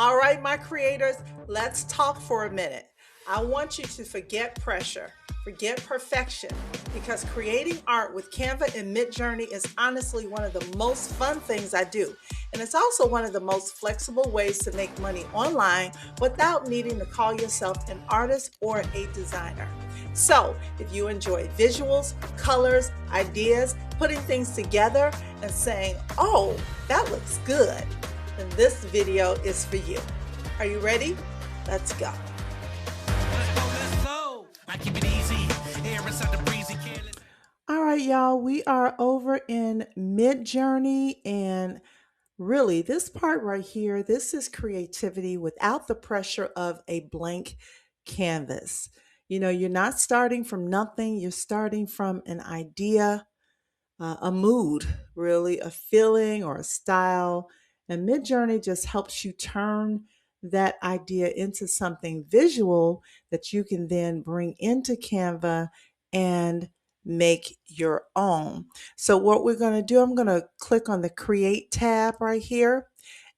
All right, my creators, let's talk for a minute. I want you to forget pressure, forget perfection, because creating art with Canva and Midjourney is honestly one of the most fun things I do. And it's also one of the most flexible ways to make money online without needing to call yourself an artist or a designer. So, if you enjoy visuals, colors, ideas, putting things together, and saying, oh, that looks good, then this video is for you. Are you ready? Let's go. All right, y'all, we are over in Midjourney, and really, this part right here, this is creativity without the pressure of a blank canvas. You know, you're not starting from nothing, you're starting from an idea, a mood, really, a feeling or a style. And Midjourney just helps you turn that idea into something visual that you can then bring into Canva and make your own. So, what we're going to do, I'm going to click on the Create tab right here,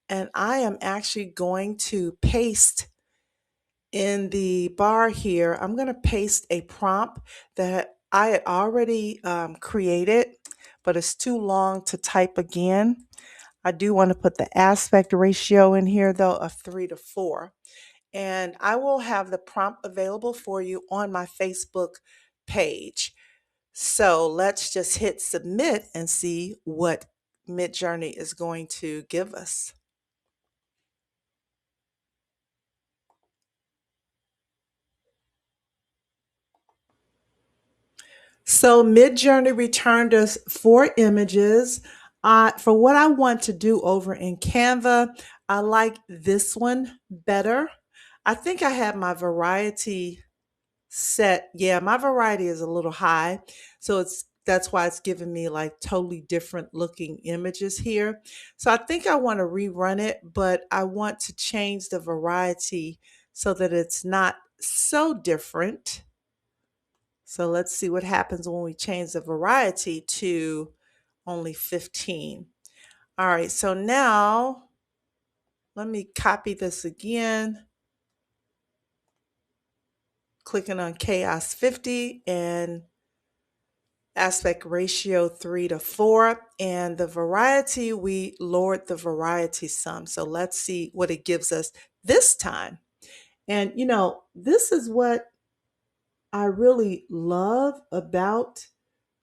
and I am actually going to paste in the bar here. I'm going to paste a prompt that I had already created, but it's too long to type again. I do want to put the aspect ratio in here though of 3:4. And I will have the prompt available for you on my Facebook page. So let's just hit submit and see what Midjourney is going to give us. So Midjourney returned us 4 images. For what I want to do over in Canva, I like this one better. I think I have my variety set. Yeah, my variety is a little high. So that's why it's giving me like totally different looking images here. So I think I want to rerun it, but I want to change the variety so that it's not so different. So let's see what happens when we change the variety to only 15. All right, so now let me copy this again. Clicking on Chaos 50 and aspect ratio 3:4. And the variety, we lowered the variety some. So let's see what it gives us this time. And you know, this is what I really love about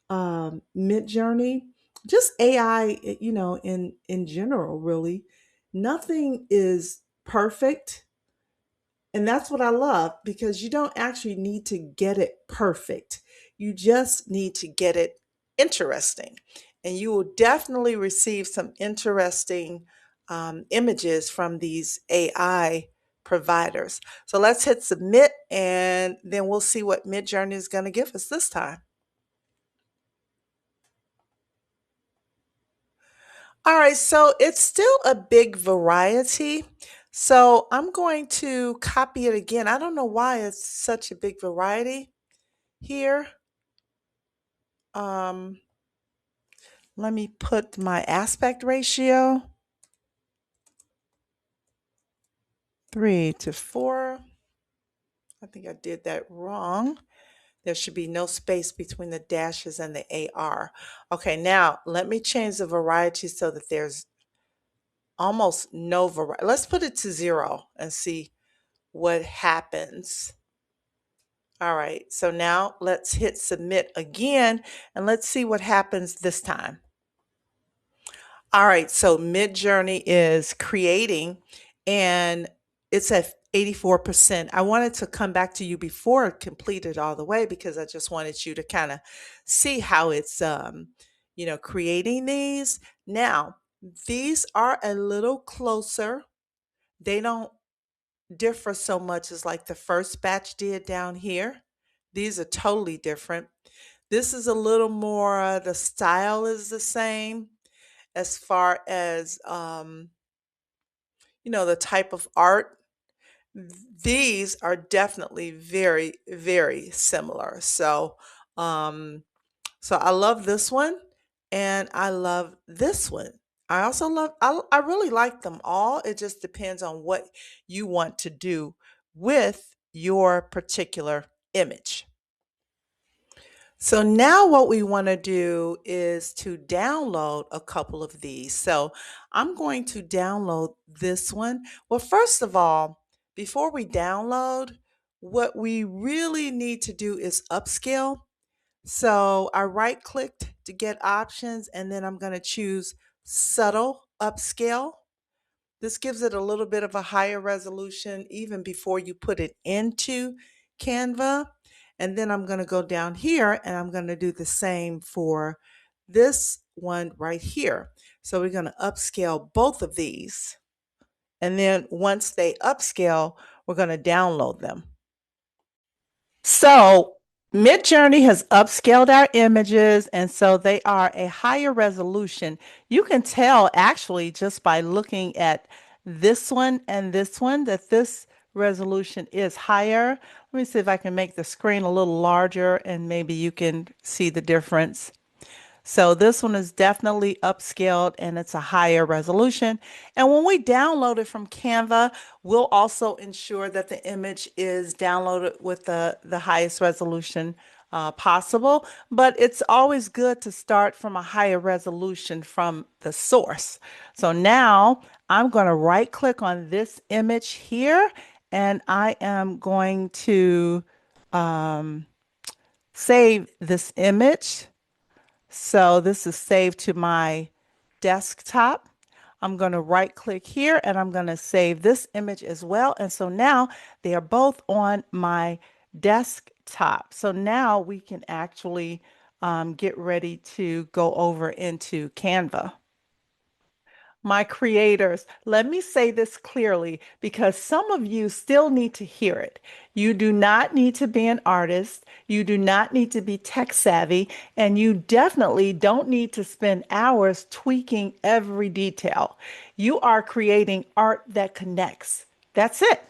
Midjourney, just AI, you know, in general, really. Nothing is perfect, and that's what I love because you don't actually need to get it perfect. You just need to get it interesting, and you will definitely receive some interesting images from these AI providers. So let's hit submit, and then we'll see what Midjourney is going to give us this time. All right, so it's still a big variety. So I'm going to copy it again. I don't know why it's such a big variety here. Um, Let me put my aspect ratio 3:4. I think I did that wrong. There should be no space between the dashes and the AR. Okay, now let me change the variety so that there's almost no variety. Let's put it to 0 and see what happens. All right, so now let's hit submit again and let's see what happens this time. All right, so Midjourney is creating and it's at 84%. I wanted to come back to you before it completed all the way because I just wanted you to kind of see how it's you know, creating these. Now, these are a little closer. They don't differ so much as like the first batch did down here. These are totally different. This is a little more, the style is the same as far as, you know, the type of art. These are definitely very, very similar. Um, so I love this one and I love this one. I also I really like them all. It just depends on what you want to do with your particular image. So now what we want to do is to download a couple of these. So I'm going to download this one. Well, first of all, before we download, what we really need to do is upscale. So I right clicked to get options, and then I'm going to choose subtle upscale. This gives it a little bit of a higher resolution even before you put it into Canva. And then I'm going to go down here and I'm going to do the same for this one right here. So we're going to upscale both of these. And then once they upscale, we're going to download them. So Midjourney has upscaled our images, and so they are a higher resolution. You can tell actually just by looking at this one and this one that this resolution is higher. Let me see if I can make the screen a little larger and maybe you can see the difference. So this one is definitely upscaled and it's a higher resolution. And when we download it from Canva, we'll also ensure that the image is downloaded with the highest resolution possible. But it's always good to start from a higher resolution from the source. So now I'm going to right click on this image here and I am going to save this image. So this is saved to my desktop. I'm going to right click here and I'm going to save this image as well. And so now they are both on my desktop. So now we can actually get ready to go over into Canva. My creators, let me say this clearly because some of you still need to hear it. You do not need to be an artist. You do not need to be tech savvy. And you definitely don't need to spend hours tweaking every detail. You are creating art that connects. That's it.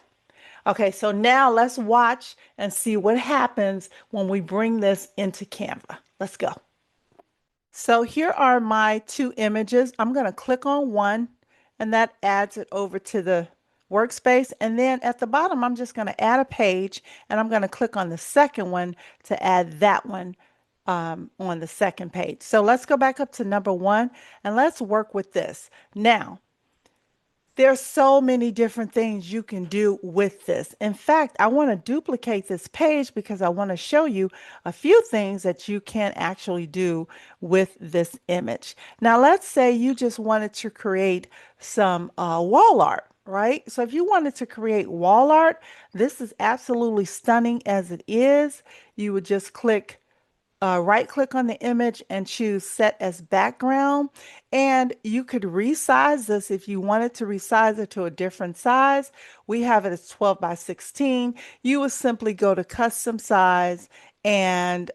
Okay, so now let's watch and see what happens when we bring this into Canva. Let's go. So here are my two images. I'm going to click on one and that adds it over to the workspace. And then at the bottom, I'm just going to add a page and I'm going to click on the second one to add that one on the second page. So let's go back up to number one and let's work with this. Now, there's so many different things you can do with this. In fact, I want to duplicate this page because I want to show you a few things that you can actually do with this image. Now, let's say you just wanted to create some wall art, right? So if you wanted to create wall art, this is absolutely stunning as it is. You would just right click on the image and choose set as background. And you could resize this if you wanted to resize it to a different size. We have it as 12 by 16. You would simply go to custom size and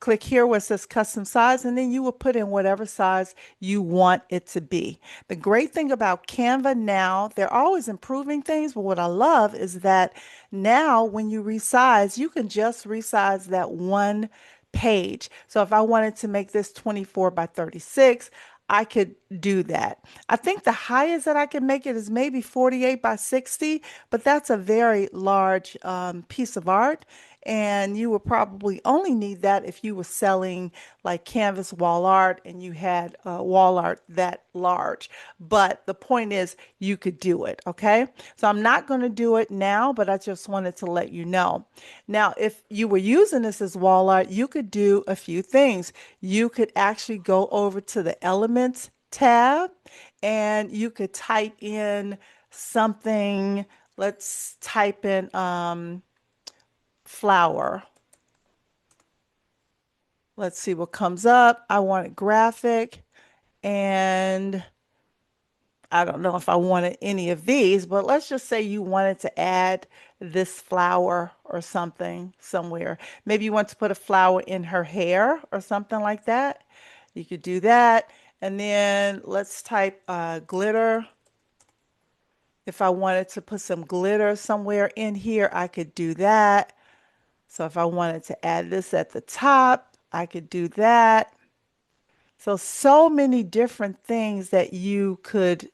click here where it says custom size, and then you will put in whatever size you want it to be. The great thing about Canva now, they're always improving things, but what I love is that now when you resize, you can just resize that one page. So if I wanted to make this 24 by 36, I could do that. I think the highest that I can make it is maybe 48 by 60, but that's a very large piece of art. And you would probably only need that if you were selling like canvas wall art and you had wall art that large. But the point is, you could do it. Okay. So I'm not going to do it now, but I just wanted to let you know. Now, if you were using this as wall art, you could do a few things. You could actually go over to the Elements tab and you could type in something. Let's type in flower. Let's see what comes up. I want it graphic, and I don't know if I wanted any of these, but let's just say you wanted to add this flower or something somewhere. Maybe you want to put a flower in her hair or something like that. You could do that. And then let's type glitter. If I wanted to put some glitter somewhere in here, I could do that. So if I wanted to add this at the top, I could do that. So many different things that you could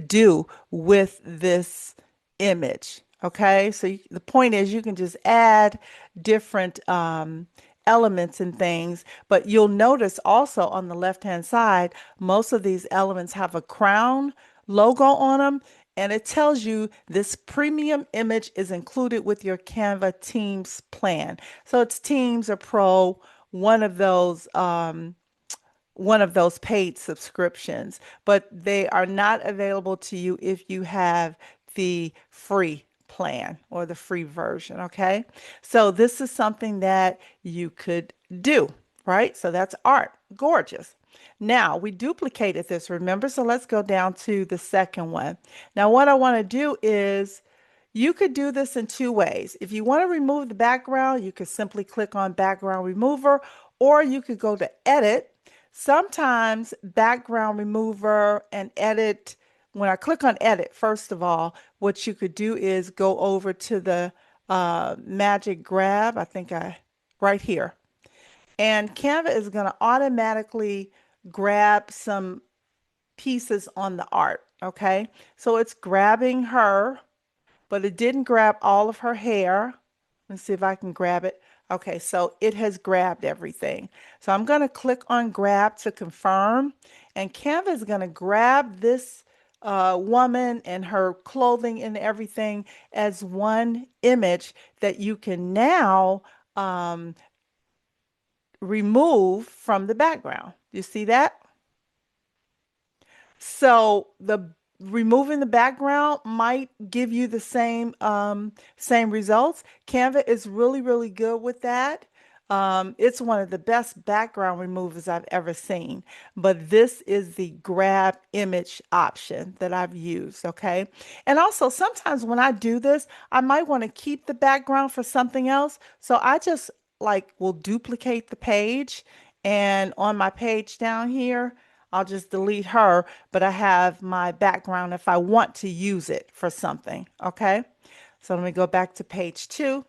do with this image. Okay, so the point is you can just add different elements and things, but you'll notice also on the left-hand side, most of these elements have a crown logo on them, and it tells you this premium image is included with your Canva Teams plan. So it's Teams or Pro, one of those paid subscriptions, but they are not available to you if you have the free plan or the free version. Okay. So this is something that you could do, right? So that's art. Gorgeous. Now we duplicated this, remember? So let's go down to the second one. Now, what I want to do is you could do this in two ways. If you want to remove the background, you could simply click on background remover, or you could go to edit. Sometimes background remover and edit, when I click on edit, first of all, what you could do is go over to the magic grab, right here. And Canva is going to automatically grab some pieces on the art. Okay. So it's grabbing her, but it didn't grab all of her hair. Let's see if I can grab it. Okay, so it has grabbed everything. So I'm going to click on grab to confirm, and Canva is going to grab this woman and her clothing and everything as one image that you can now remove from the background. You see that? So the removing the background might give you the same results. Canva is really, really good with that. It's one of the best background removers I've ever seen, but this is the grab image option that I've used, okay? And also sometimes when I do this, I might want to keep the background for something else. So I just like will duplicate the page, and on my page down here, I'll just delete her, but I have my background if I want to use it for something, okay? So let me go back to page 2.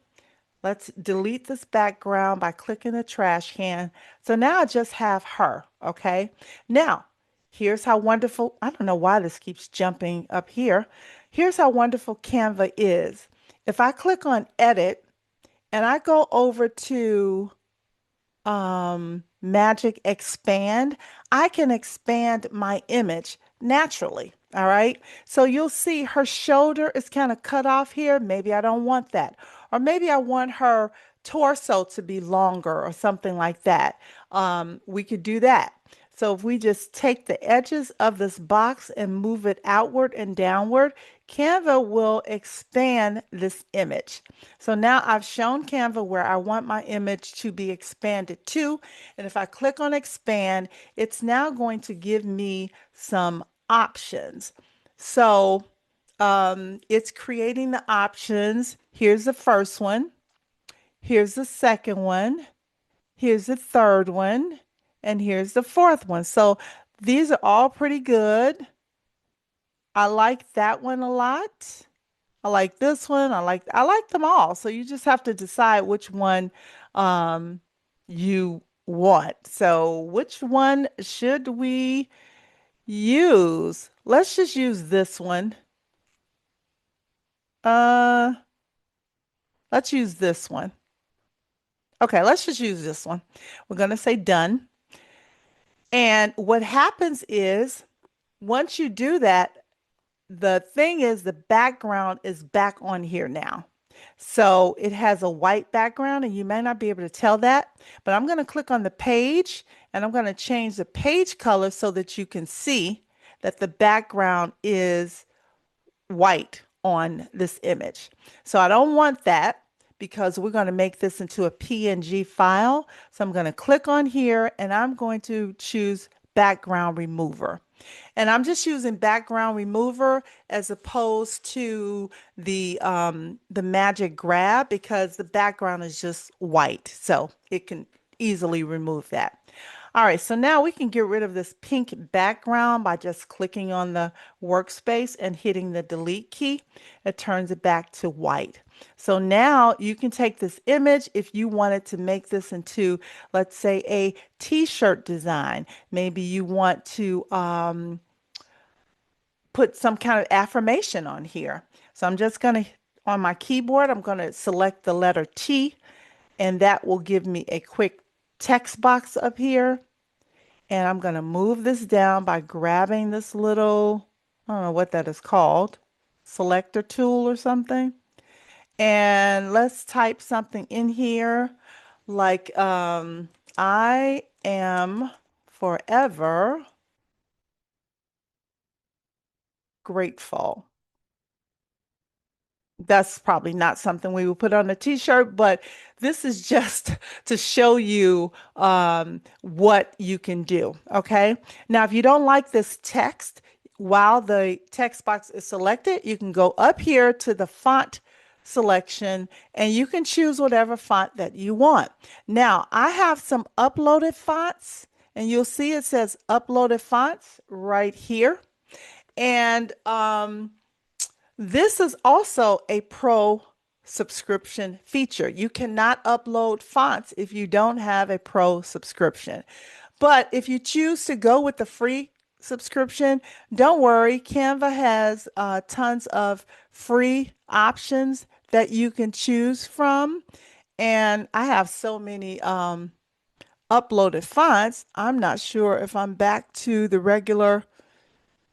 Let's delete this background by clicking the trash can. So now I just have her, okay? Now, here's how wonderful, I don't know why this keeps jumping up here. Here's how wonderful Canva is. If I click on edit and I go over to magic expand, I can expand my image naturally. All right. So you'll see her shoulder is kind of cut off here. Maybe I don't want that. Or maybe I want her torso to be longer or something like that. We could do that. So if we just take the edges of this box and move it outward and downward, Canva will expand this image. So now I've shown Canva where I want my image to be expanded to. And if I click on expand, it's now going to give me some options. So it's creating the options. Here's the first one. Here's the second one. Here's the third one. And here's the fourth one. So these are all pretty good. I like that one a lot. I like this one. I like them all. So you just have to decide which one you want. So which one should we use? Let's just use this one. Uh, let's use this one. Okay, let's just use this one. We're going to say done. And what happens is once you do that, the thing is the background is back on here now. So it has a white background and you may not be able to tell that, but I'm going to click on the page and I'm going to change the page color so that you can see that the background is white on this image. So I don't want that because we're going to make this into a PNG file. So I'm going to click on here and I'm going to choose background remover. And I'm just using background remover as opposed to the magic grab because the background is just white. So it can easily remove that. All right, so now we can get rid of this pink background by just clicking on the workspace and hitting the delete key. It turns it back to white. So now you can take this image if you wanted to make this into, let's say, a t-shirt design. Maybe you want to put some kind of affirmation on here. So I'm just going to, on my keyboard, I'm going to select the letter T, and that will give me a quick text box up here. And I'm going to move this down by grabbing this little, I don't know what that is called, selector tool or something. And let's type something in here like I am forever grateful. That's probably not something we would put on a t-shirt, but this is just to show you what you can do. Okay. Now, if you don't like this text, while the text box is selected, you can go up here to the font selection and you can choose whatever font that you want. Now, I have some uploaded fonts, and you'll see it says uploaded fonts right here. And this is also a pro subscription feature. You cannot upload fonts if you don't have a pro subscription. But if you choose to go with the free subscription, don't worry. Canva has tons of free options that you can choose from. And I have so many uploaded fonts. I'm not sure if I'm back to the regular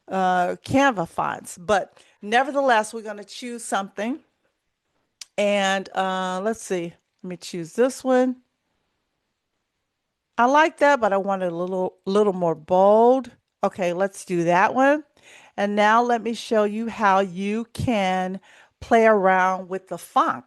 Canva fonts, but nevertheless, we're going to choose something. And let's see, let me choose this one. I like that, but I want it a little more bold. Okay, let's do that one. And now let me show you how you can play around with the font.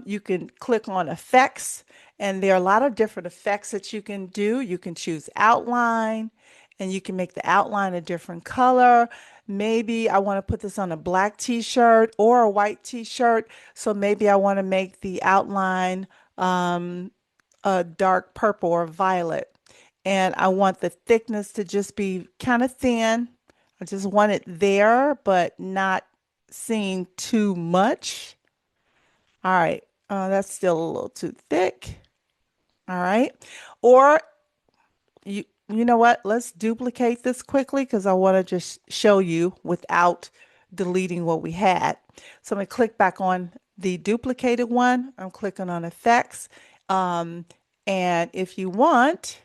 You can click on effects, and there are a lot of different effects that you can do. You can choose outline, and you can make the outline a different color. Maybe I want to put this on a black t-shirt or a white t-shirt. So maybe I want to make the outline a dark purple or violet. And I want the thickness to just be kind of thin. I just want it there, but not seeing too much. All right, that's still a little too thick. All right. Or you know what? Let's duplicate this quickly because I want to just show you without deleting what we had. So I'm going to click back on the duplicated one. I'm clicking on effects. And if you want,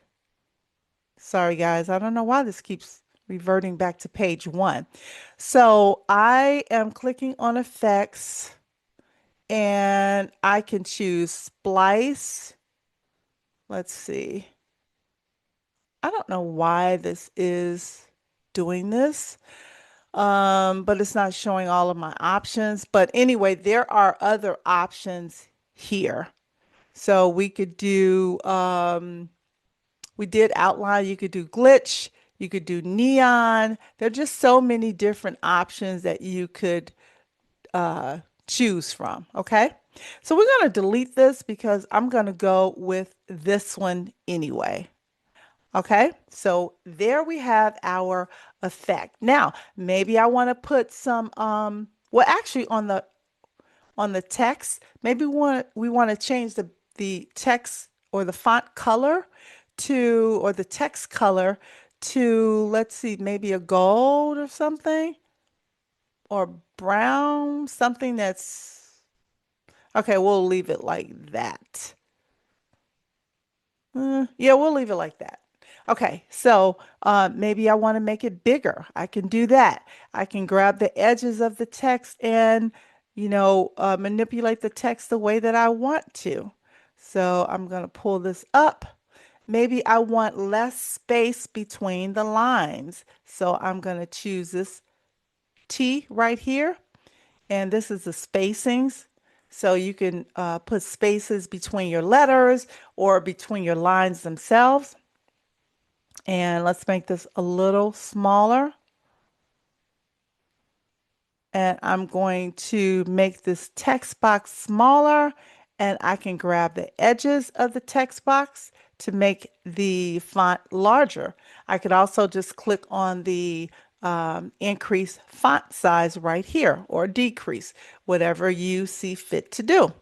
sorry guys, I don't know why this keeps reverting back to page 1. So I am clicking on effects and I can choose splice. Let's see. I don't know why this is doing this, but it's not showing all of my options. But anyway, there are other options here. So we could do, we did outline, you could do glitch, you could do neon. There are just so many different options that you could choose from. Okay. So we're going to delete this because I'm going to go with this one anyway. Okay, so there we have our effect. Now, maybe I want to put some well actually on the text, maybe we want to change the text or the font color to, or the text color to, let's see, maybe a gold or something, or brown, something that's okay, we'll leave it like that. Yeah, we'll leave it like that. Okay, so maybe I want to make it bigger. I can do that. I can grab the edges of the text and, manipulate the text the way that I want to. So I'm going to pull this up. Maybe I want less space between the lines. So I'm going to choose this T right here. And this is the spacings. So you can put spaces between your letters or between your lines themselves. And let's make this a little smaller. And I'm going to make this text box smaller, and I can grab the edges of the text box to make the font larger. I could also just click on the increase font size right here or decrease, whatever you see fit to do.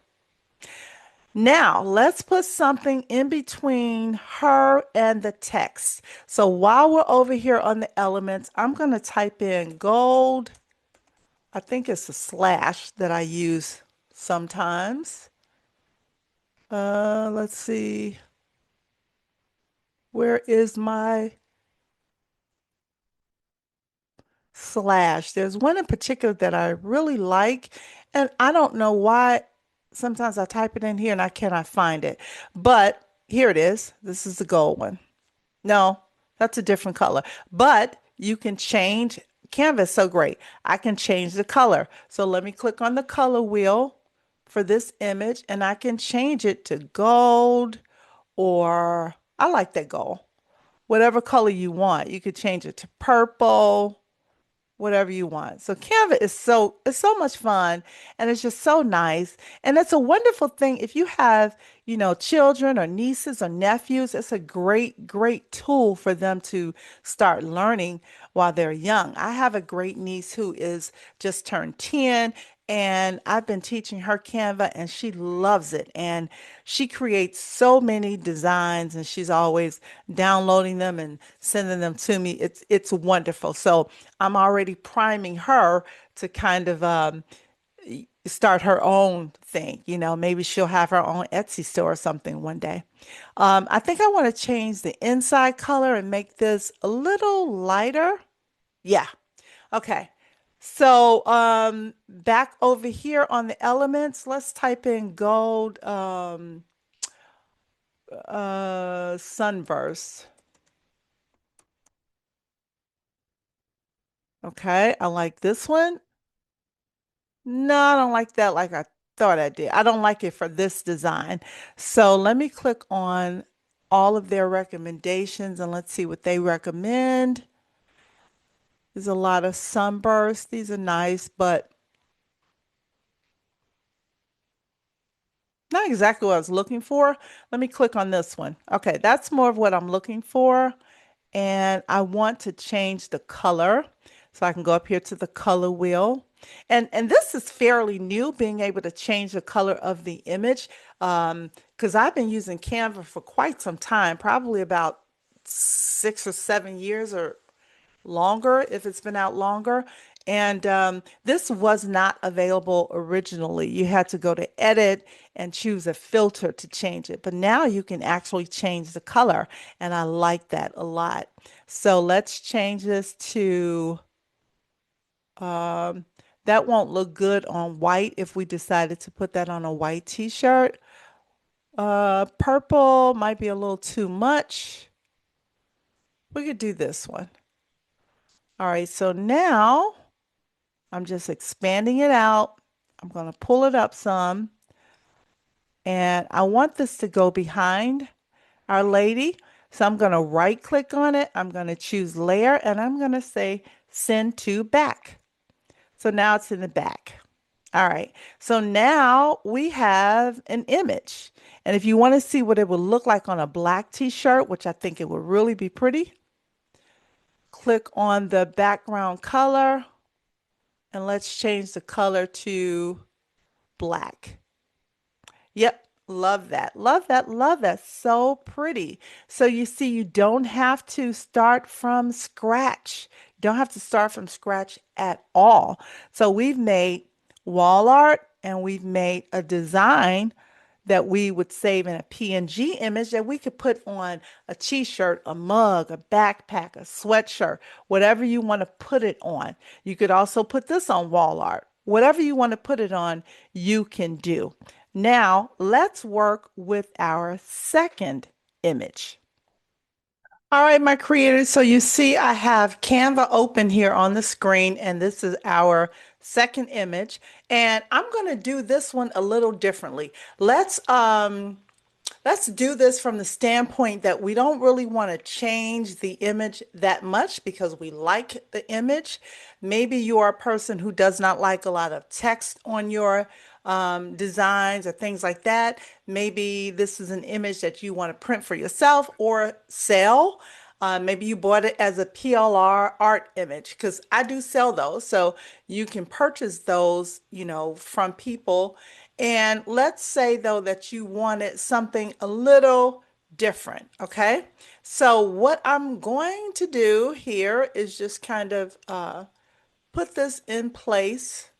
Now, let's put something in between her and the text. So while we're over here on the elements, I'm going to type in gold. I think it's a slash that I use sometimes. Let's see. Where is my slash? There's one in particular that I really like, and I don't know why. Sometimes I type it in here and I cannot find it. But here it is. This is the gold one. No, that's a different color. But you can change. Canva is so great. I can change the color. So let me click on the color wheel for this image and I can change it to gold or I like that gold. Whatever color you want. You could change it to purple, whatever you want. So Canva is it's so much fun and it's just so nice. And it's a wonderful thing if you have, children or nieces or nephews, it's a great tool for them to start learning while they're young. I have a great niece who is just turned 10 and I've been teaching her Canva and she loves it. And she creates so many designs and she's always downloading them and sending them to me. It's wonderful. So I'm already priming her to kind of start her own thing. Maybe she'll have her own Etsy store or something one day. I think I want to change the inside color and make this a little lighter. Yeah. Okay. So back over here on the elements, let's type in gold sunburst. Okay, I like this one. No, I don't like that like I thought I did. I don't like it for this design. So let me click on all of their recommendations and let's see what they recommend. There's a lot of sunbursts. These are nice, but not exactly what I was looking for. Let me click on this one. Okay, that's more of what I'm looking for. And I want to change the color. So I can go up here to the color wheel. And this is fairly new, being able to change the color of the image. Because I've been using Canva for quite some time, probably about 6 or 7 years or longer if it's been out longer. And this was not available originally. You had to go to edit and choose a filter to change it. But now you can actually change the color. And I like that a lot. So let's change this to, um, that won't look good on white if we decided to put that on a white t-shirt. Purple might be a little too much. We could do this one. All right, so now I'm just expanding it out. I'm going to pull it up some. And I want this to go behind Our Lady. So I'm going to right click on it. I'm going to choose layer and I'm going to say send to back. So now it's in the back. All right. So now we have an image. And if you want to see what it would look like on a black t-shirt, which I think it would really be pretty, click on the background color and let's change the color to black. Yep, love that. Love that. Love that. So pretty. So you see, you don't have to start from scratch. You don't have to start from scratch at all. So we've made wall art and we've made a design that we would save in a PNG image that we could put on a t-shirt, a mug, a backpack, a sweatshirt, whatever you want to put it on. You could also put this on wall art. Whatever you want to put it on, you can do. Now, let's work with our second image. All right, my creators. So you see I have Canva open here on the screen, and this is our second image. And I'm going to do this one a little differently. Let's do this from the standpoint that we don't really want to change the image that much because we like the image. Maybe you are a person who does not like a lot of text on your designs or things like that. Maybe this is an image that you want to print for yourself or sell. Maybe you bought it as a PLR art image because I do sell those. So you can purchase those, from people. And let's say though that you wanted something a little different. Okay. So what I'm going to do here is just kind of put this in place.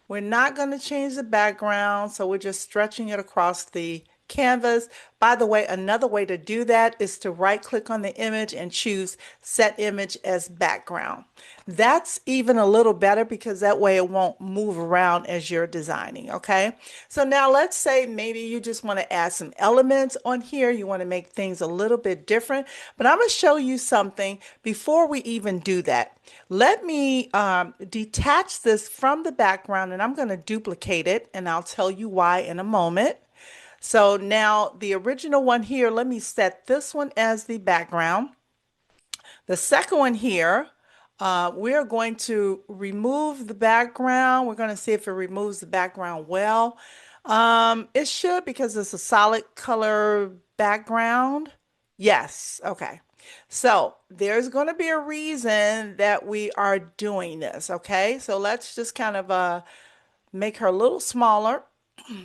We're not going to change the background, so we're just stretching it across the canvas. By the way, another way to do that is to right click on the image and choose set image as background. That's even a little better because that way it won't move around as you're designing, okay? So now let's say maybe you just want to add some elements on here. You want to make things a little bit different, but I'm going to show you something before we even do that. Let me detach this from the background and I'm going to duplicate it and I'll tell you why in a moment. So now the original one here, let me set this one as the background. The second one here, we're going to remove the background. We're going to see if it removes the background well. It should because it's a solid color background. Yes, okay. So there's going to be a reason that we are doing this, okay? So let's just kind of make her a little smaller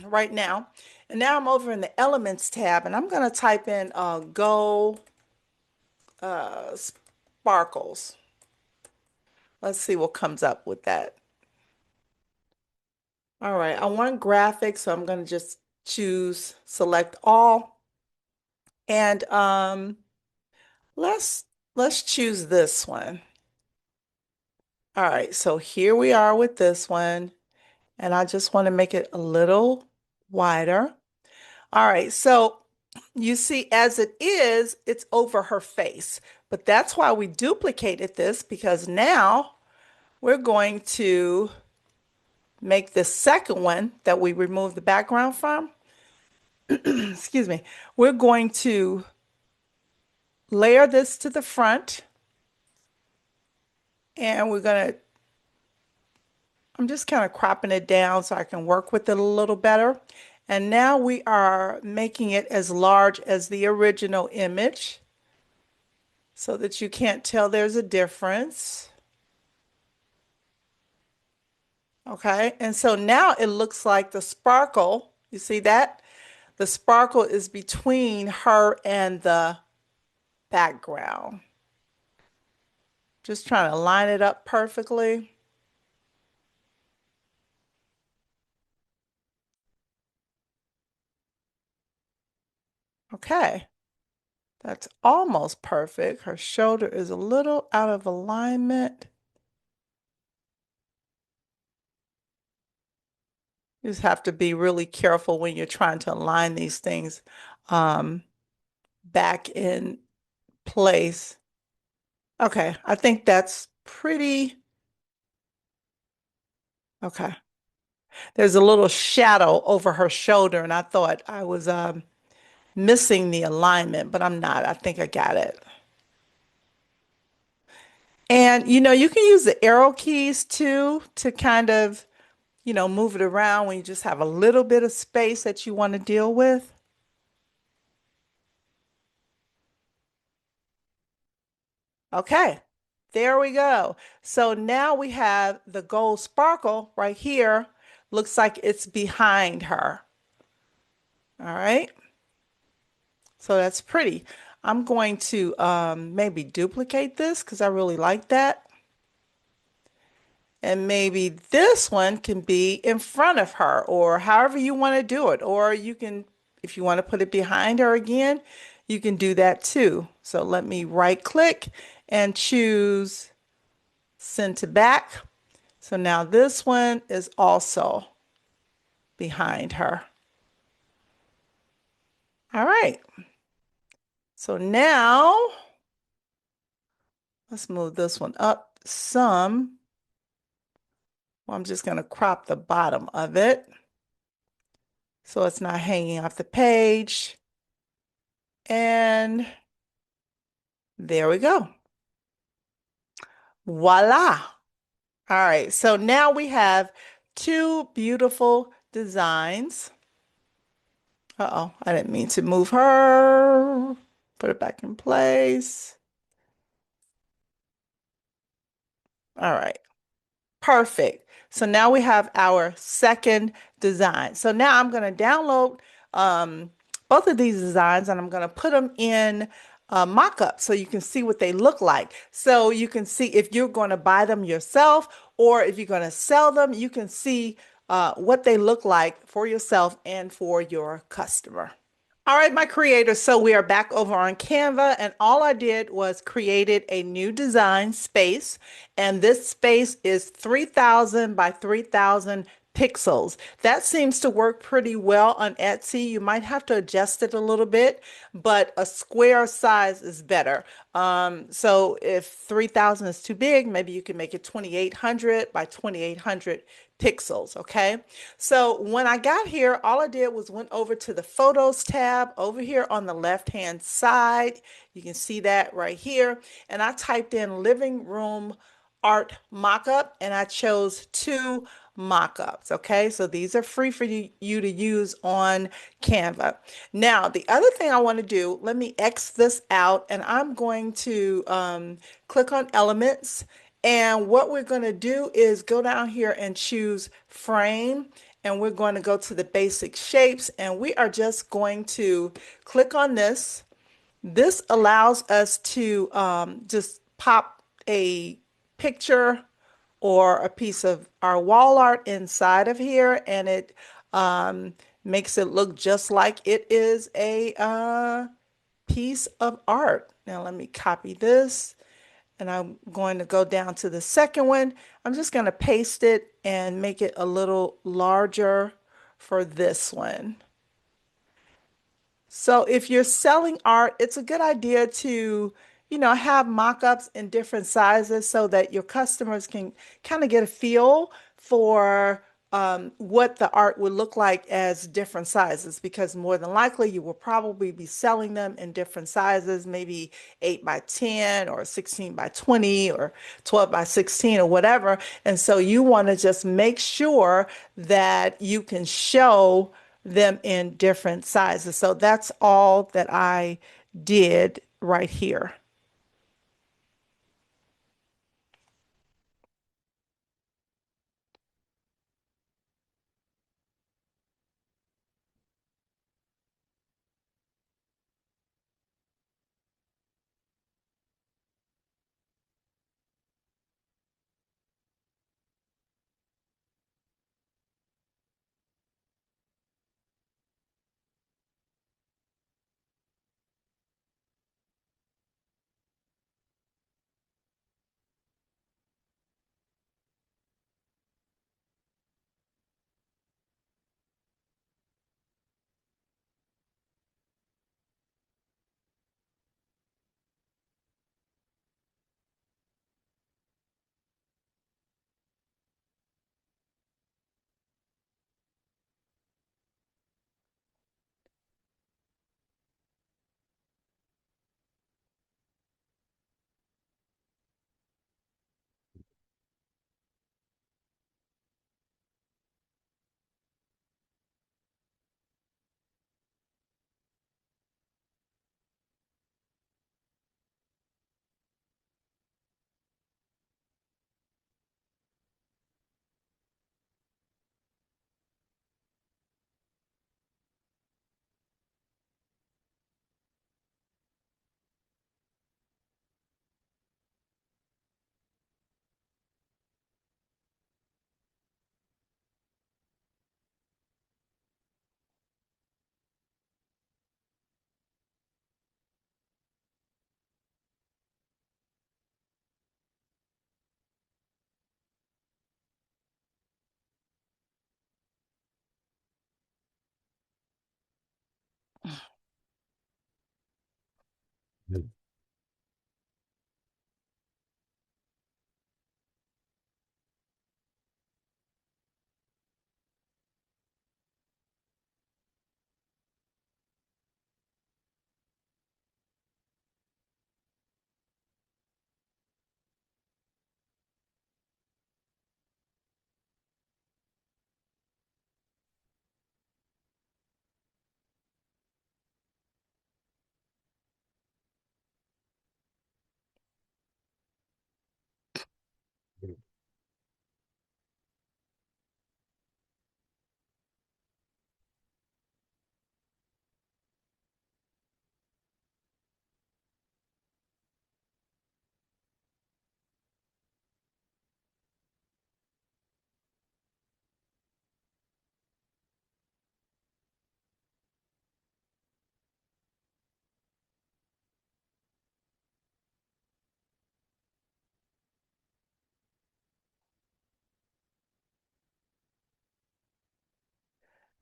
right now. And now I'm over in the Elements tab, and I'm going to type in Go Sparkles. Let's see what comes up with that. All right, I want graphics, so I'm going to just choose Select All. And let's choose this one. All right, so here we are with this one, and I just want to make it a little wider. All right, so you see as it is, it's over her face, but that's why we duplicated this because now we're going to make the second one that we removed the background from. Excuse me. We're going to layer this to the front and I'm just kind of cropping it down so I can work with it a little better. And now we are making it as large as the original image so that you can't tell there's a difference. Okay, and so now it looks like the sparkle, you see that? The sparkle is between her and the background. Just trying to line it up perfectly. Okay, that's almost perfect. Her shoulder is a little out of alignment. You just have to be really careful when you're trying to align these things um, back in place. Okay, I think that's pretty. Okay. There's a little shadow over her shoulder, and I thought I was missing the alignment, but I'm not. I think I got it. And you can use the arrow keys too to kind of, move it around when you just have a little bit of space that you want to deal with. Okay, there we go. So now we have the gold sparkle right here. Looks like it's behind her. All right. So that's pretty. I'm going to maybe duplicate this because I really like that. And maybe this one can be in front of her or however you want to do it. Or you can, if you want to put it behind her again, you can do that too. So let me right click and choose send to back. So now this one is also behind her. All right. So now let's move this one up some. Well, I'm just going to crop the bottom of it so it's not hanging off the page. And there we go. Voila. All right, so now we have two beautiful designs. Uh-oh, I didn't mean to move her. Put it back in place. All right. Perfect. So now we have our second design. So now I'm going to download um, both of these designs and I'm going to put them in mock-up so you can see what they look like. So you can see if you're going to buy them yourself or if you're going to sell them, you can see what they look like for yourself and for your customer. All right, my creators. So we are back over on Canva, and all I did was created a new design space, and this space is 3,000 by 3,000 pixels. That seems to work pretty well on Etsy. You might have to adjust it a little bit, but a square size is better. So if 3,000 is too big, maybe you can make it 2,800 by 2,800 pixels, okay? So when I got here, all I did was went over to the Photos tab over here on the left-hand side. You can see that right here. And I typed in living room art mockup and I chose two mockups. Okay, so these are free for you to use on Canva. Now, the other thing I want to do, let me X this out and I'm going to click on elements. And what we're going to do is go down here and choose frame. And we're going to go to the basic shapes and we are just going to click on this. This allows us to just pop a picture or a piece of our wall art inside of here, and it makes it look just like it is a piece of art. Now, let me copy this, and I'm going to go down to the second one. I'm just going to paste it and make it a little larger for this one. So if you're selling art, it's a good idea to, have mock-ups in different sizes so that your customers can kind of get a feel for what the art would look like as different sizes, because more than likely you will probably be selling them in different sizes, maybe 8 by 10 or 16 by 20 or 12 by 16 or whatever. And so you want to just make sure that you can show them in different sizes. So that's all that I did right here.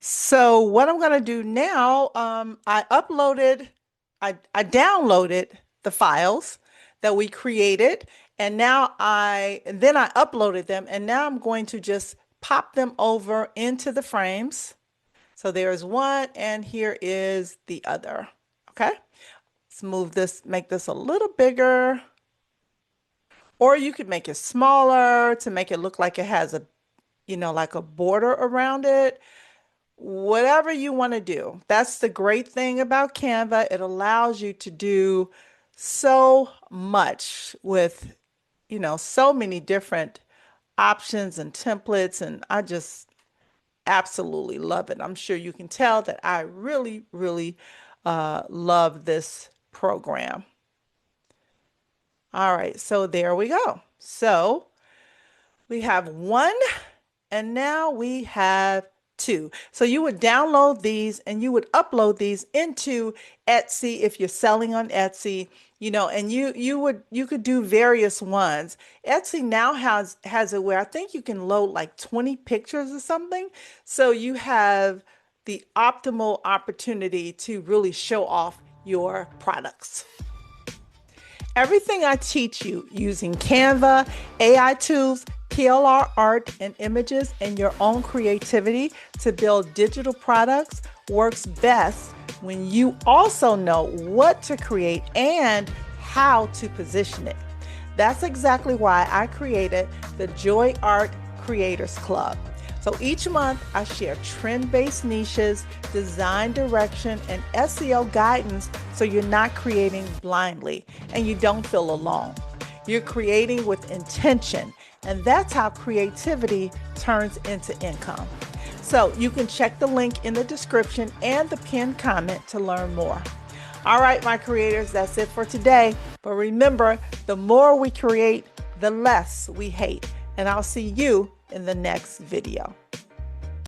So what I'm going to do now, I downloaded the files that we created, and then I uploaded them, and now I'm going to just pop them over into the frames. So there's one, and here is the other. Okay, let's move this, make this a little bigger, or you could make it smaller to make it look like it has a, like a border around it. Whatever you want to do. That's the great thing about Canva. It allows you to do so much with, so many different options and templates. And I just absolutely love it. I'm sure you can tell that I really, really love this program. All right, so there we go. So we have one, and now we have two. So you would download these and you would upload these into Etsy if you're selling on Etsy, and you could do various ones. Etsy now has it where I think you can load like 20 pictures or something. So you have the optimal opportunity to really show off your products. Everything I teach you using Canva, AI tools, PLR art and images, and your own creativity to build digital products works best when you also know what to create and how to position it. That's exactly why I created the Joy Art Creators Club. So each month I share trend-based niches, design direction, and SEO guidance so you're not creating blindly and you don't feel alone. You're creating with intention, and that's how creativity turns into income. So you can check the link in the description and the pinned comment to learn more. All right, my creators, that's it for today. But remember, the more we create, the less we hate. And I'll see you in the next video.